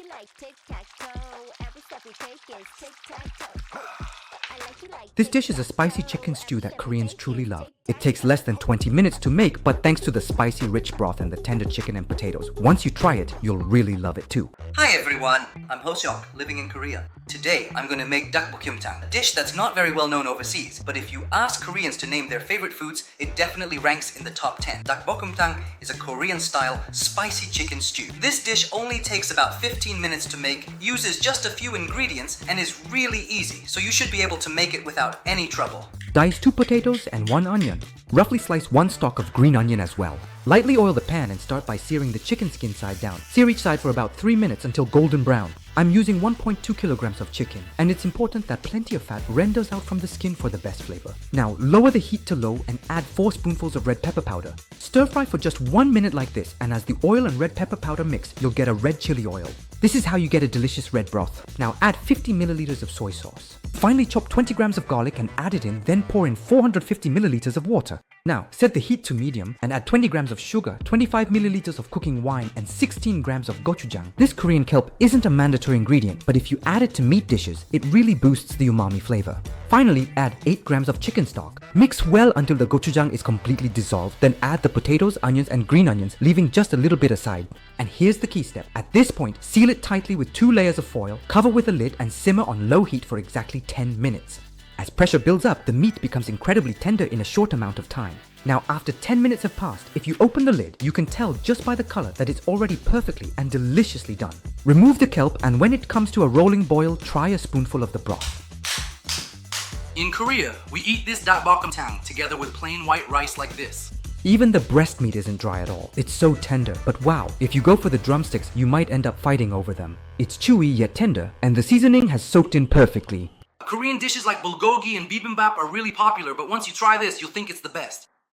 it like tic-tac-toe. Every step we take is tic-tac-toe. I like it like This dish is a spicy chicken stew that Koreans truly love. It takes less than 20 minutes to make, but thanks to the spicy rich broth and the tender chicken and potatoes, once you try it, you'll really love it too. Hi everyone, I'm Ho-seok, living in Korea. Today, I'm going to make dakdoritang, a dish that's not very well known overseas, but if you ask Koreans to name their favorite foods, it definitely ranks in the top 10. Dakdoritang is a Korean-style spicy chicken stew. This dish only takes about 15 minutes to make, uses just a few ingredients, and is really easy, so you should be able to make it without any trouble. Dice 2 potatoes and 1 onion. Roughly slice 1 stalk of green onion as well. Lightly oil the pan and start by searing the chicken skin side down. Sear each side for about 3 minutes until golden brown. I'm using 1.2 kilograms of chicken, and it's important that plenty of fat renders out from the skin for the best flavor. Now, lower the heat to low and add 4 spoonfuls of red pepper powder. Stir fry for just 1 minute like this, and as the oil and red pepper powder mix, you'll get a red chili oil. This is how you get a delicious red broth. Now add 50 milliliters of soy sauce. Finally chop 20 grams of garlic and add it in, then pour in 450 milliliters of water. Now, set the heat to medium and add 20 grams of sugar, 25 milliliters of cooking wine, and 16 grams of gochujang. This Korean kelp isn't a mandatory ingredient, but if you add it to meat dishes, it really boosts the umami flavor. Finally, add 8 grams of chicken stock. Mix well until the gochujang is completely dissolved, then add the potatoes, onions, and green onions, leaving just a little bit aside. And here's the key step. At this point, seal it tightly with 2 layers of foil, cover with a lid, and simmer on low heat for exactly 10 minutes. As pressure builds up, the meat becomes incredibly tender in a short amount of time. Now, after 10 minutes have passed, if you open the lid, you can tell just by the color that it's already perfectly and deliciously done. Remove the kelp, and when it comes to a rolling boil, try a spoonful of the broth. In Korea, we eat this dakdoritang together with plain white rice like this. Even the breast meat isn't dry at all. It's so tender, but wow, if you go for the drumsticks, you might end up fighting over them. It's chewy yet tender, and the seasoning has soaked in perfectly. Korean dishes like bulgogi and bibimbap are really popular, but once you try this, you'll think it's the best.